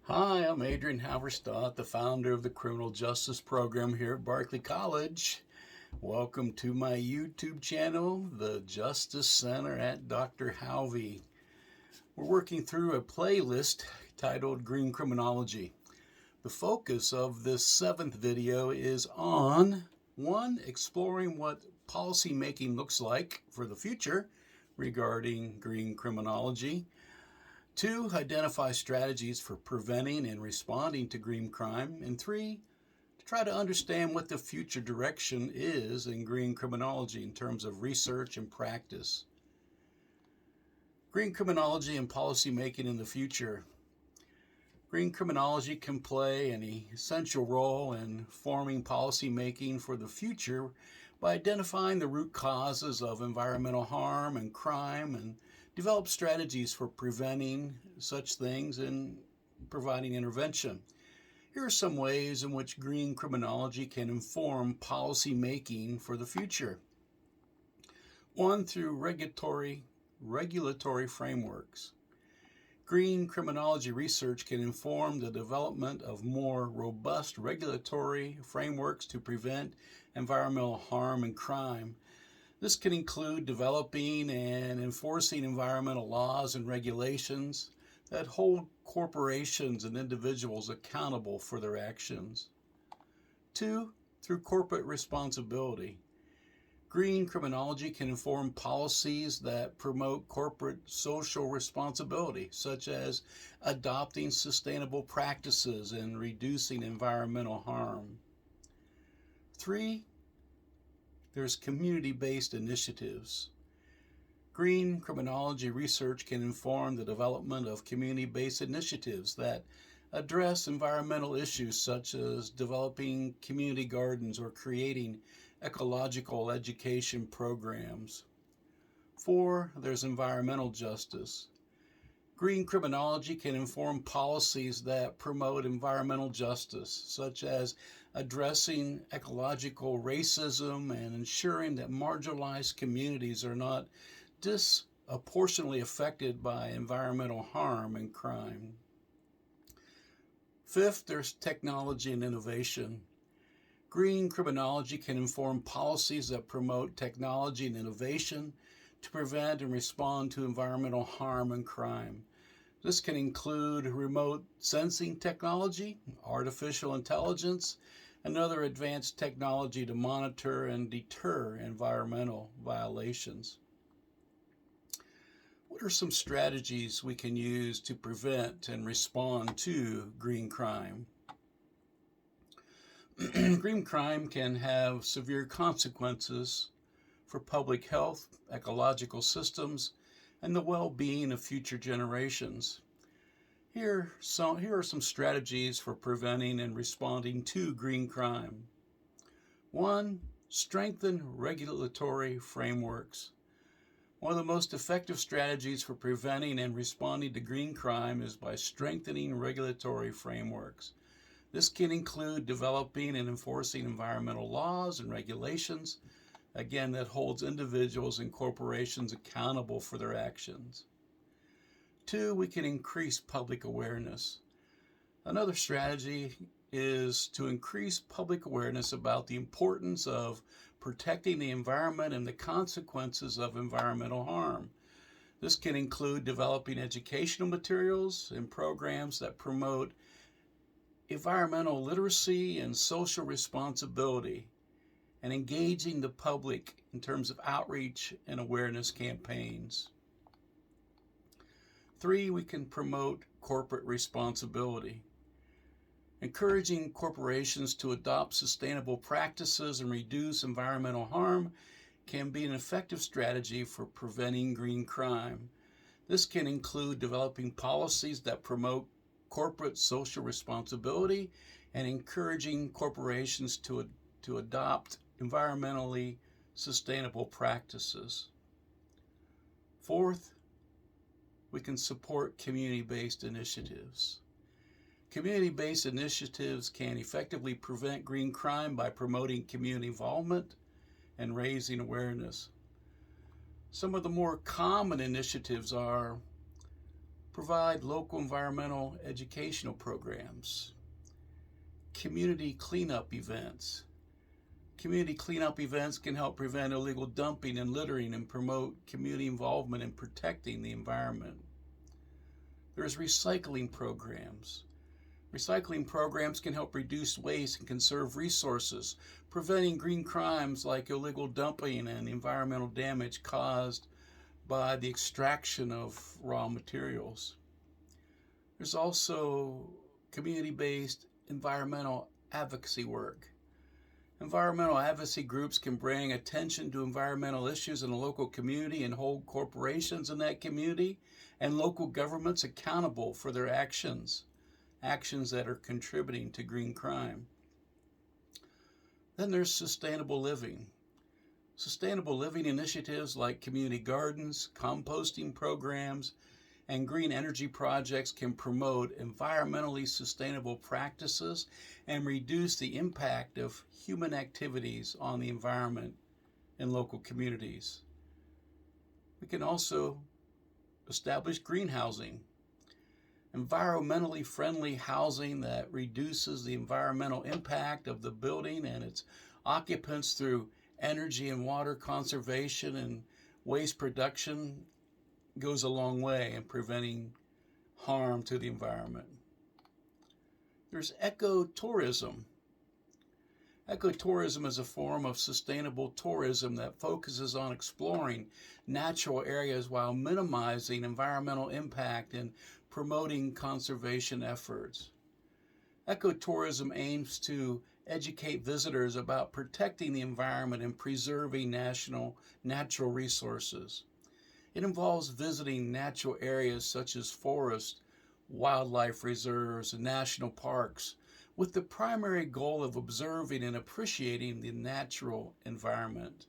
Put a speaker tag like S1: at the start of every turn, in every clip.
S1: Hi, I'm Adrian Halverstadt, the founder of the Criminal Justice Program here at Berkeley College. Welcome to my YouTube channel, the Justice Center at Dr. Halvey. We're working through a playlist titled Green Criminology. The focus of this 7th video is on 1. Exploring what policy making looks like for the future regarding green criminology. 2. Identify strategies for preventing and responding to green crime. And 3. To try to understand what the future direction is in green criminology in terms of research and practice. Green criminology and policy making in the future. Green criminology can play an essential role in forming policy making for the future by identifying the root causes of environmental harm and crime and develop strategies for preventing such things and providing intervention. Here are some ways in which green criminology can inform policy making for the future. 1. Through regulatory frameworks. Green criminology research can inform the development of more robust regulatory frameworks to prevent environmental harm and crime. This can include developing and enforcing environmental laws and regulations that hold corporations and individuals accountable for their actions. 2. Through corporate responsibility. Green criminology can inform policies that promote corporate social responsibility, such as adopting sustainable practices and reducing environmental harm. 3. There's community-based initiatives. Green criminology research can inform the development of community-based initiatives that address environmental issues such as developing community gardens or creating ecological education programs. 4. There's environmental justice. Green criminology can inform policies that promote environmental justice, such as addressing ecological racism and ensuring that marginalized communities are not disproportionately affected by environmental harm and crime. 5th, there's technology and innovation. Green criminology can inform policies that promote technology and innovation to prevent and respond to environmental harm and crime. This can include remote sensing technology, artificial intelligence, and other advanced technology to monitor and deter environmental violations. What are some strategies we can use to prevent and respond to green crime? Green crime can have severe consequences for public health, ecological systems, and the well-being of future generations. Here are some strategies for preventing and responding to green crime. 1. Strengthen regulatory frameworks. One of the most effective strategies for preventing and responding to green crime is by strengthening regulatory frameworks. This can include developing and enforcing environmental laws and regulations, again, that holds individuals and corporations accountable for their actions. 2. We can increase public awareness. Another strategy is to increase public awareness about the importance of protecting the environment and the consequences of environmental harm. This can include developing educational materials and programs that promote environmental literacy and social responsibility, and engaging the public in terms of outreach and awareness campaigns. 3. We can promote corporate responsibility. Encouraging corporations to adopt sustainable practices and reduce environmental harm can be an effective strategy for preventing green crime. This can include developing policies that promote corporate social responsibility and encouraging corporations to adopt environmentally sustainable practices. 4th, we can support community-based initiatives. Community-based initiatives can effectively prevent green crime by promoting community involvement and raising awareness. Some of the more common initiatives are provide local environmental educational programs, community cleanup events. Community cleanup events can help prevent illegal dumping and littering and promote community involvement in protecting the environment. There's recycling programs. Recycling programs can help reduce waste and conserve resources, preventing green crimes like illegal dumping and environmental damage caused by the extraction of raw materials. There's also community-based environmental advocacy work. Environmental advocacy groups can bring attention to environmental issues in a local community and hold corporations in that community and local governments accountable for their actions that are contributing to green crime. Then there's sustainable living. Sustainable living initiatives like community gardens, composting programs, and green energy projects can promote environmentally sustainable practices and reduce the impact of human activities on the environment in local communities. We can also establish green housing, environmentally friendly housing that reduces the environmental impact of the building and its occupants through energy and water conservation and waste production goes a long way in preventing harm to the environment. There's ecotourism. Ecotourism is a form of sustainable tourism that focuses on exploring natural areas while minimizing environmental impact and promoting conservation efforts. Ecotourism aims to educate visitors about protecting the environment and preserving natural resources. It involves visiting natural areas such as forests, wildlife reserves, and national parks, with the primary goal of observing and appreciating the natural environment.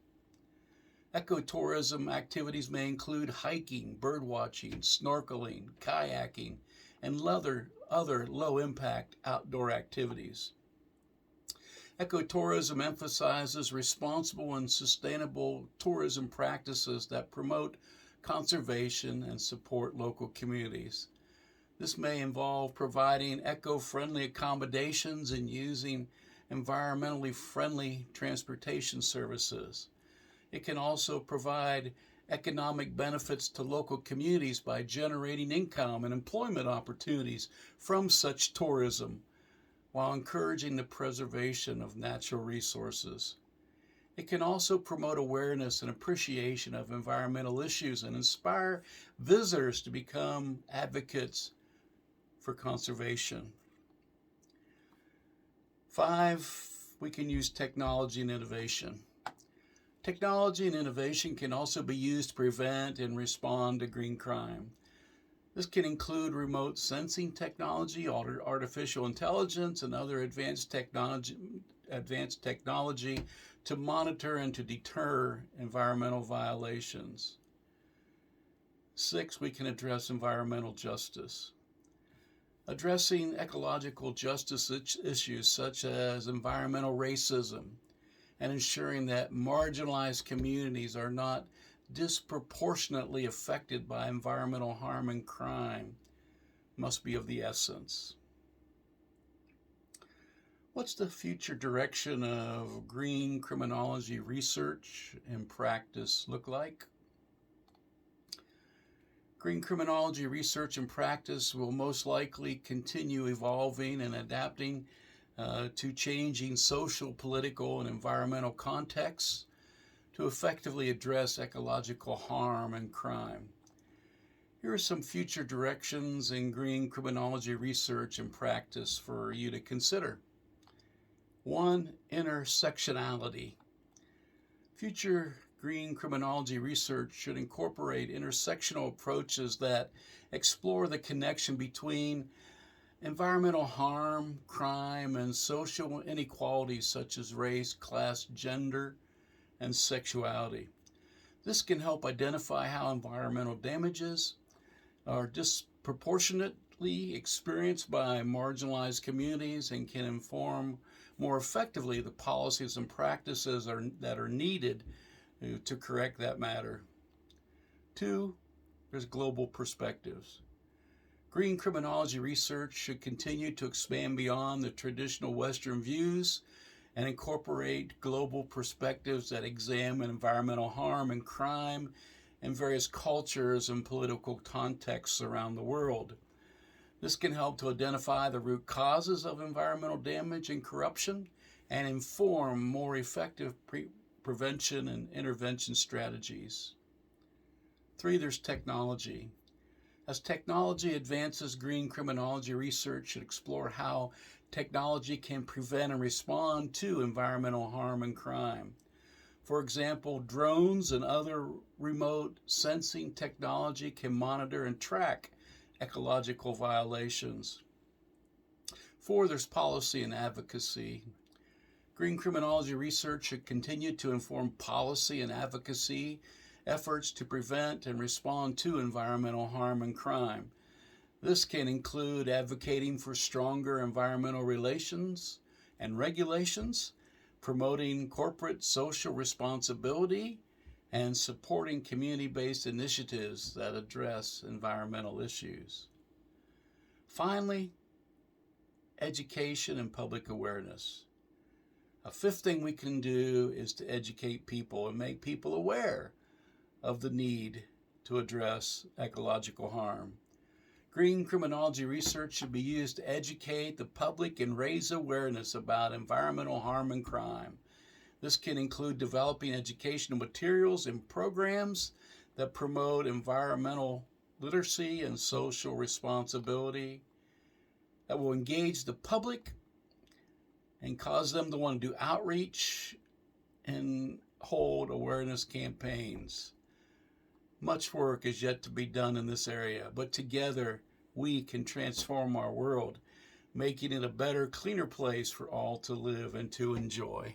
S1: Ecotourism activities may include hiking, birdwatching, snorkeling, kayaking, and other low-impact outdoor activities. Ecotourism emphasizes responsible and sustainable tourism practices that promote conservation and support local communities. This may involve providing eco-friendly accommodations and using environmentally friendly transportation services. It can also provide economic benefits to local communities by generating income and employment opportunities from such tourism, while encouraging the preservation of natural resources. It can also promote awareness and appreciation of environmental issues and inspire visitors to become advocates for conservation. 5, we can use technology and innovation. Technology and innovation can also be used to prevent and respond to green crime. This can include remote sensing technology, artificial intelligence, and other advanced technology to monitor and to deter environmental violations. 6, we can address environmental justice. Addressing ecological justice issues such as environmental racism and ensuring that marginalized communities are not disproportionately affected by environmental harm and crime must be of the essence. What's the future direction of green criminology research and practice look like? Green criminology research and practice will most likely continue evolving and adapting to changing social, political, and environmental contexts to effectively address ecological harm and crime. Here are some future directions in green criminology research and practice for you to consider. 1, intersectionality. Future green criminology research should incorporate intersectional approaches that explore the connection between environmental harm, crime, and social inequalities such as race, class, gender, and sexuality. This can help identify how environmental damages are disproportionately experienced by marginalized communities and can inform more effectively the policies and practices that are needed to correct that matter. 2, there's global perspectives. Green criminology research should continue to expand beyond the traditional Western views and incorporate global perspectives that examine environmental harm and crime in various cultures and political contexts around the world. This can help to identify the root causes of environmental damage and corruption and inform more effective prevention and intervention strategies. 3, there's technology. As technology advances, green criminology research should explore how technology can prevent and respond to environmental harm and crime. For example, drones and other remote sensing technology can monitor and track ecological violations. 4, there's policy and advocacy. Green criminology research should continue to inform policy and advocacy efforts to prevent and respond to environmental harm and crime. This can include advocating for stronger environmental relations and regulations, promoting corporate social responsibility, and supporting community-based initiatives that address environmental issues. Finally, education and public awareness. A 5th thing we can do is to educate people and make people aware of the need to address ecological harm. Green criminology research should be used to educate the public and raise awareness about environmental harm and crime. This can include developing educational materials and programs that promote environmental literacy and social responsibility, that will engage the public and cause them to want to do outreach and hold awareness campaigns. Much work is yet to be done in this area, but together we can transform our world, making it a better, cleaner place for all to live and to enjoy.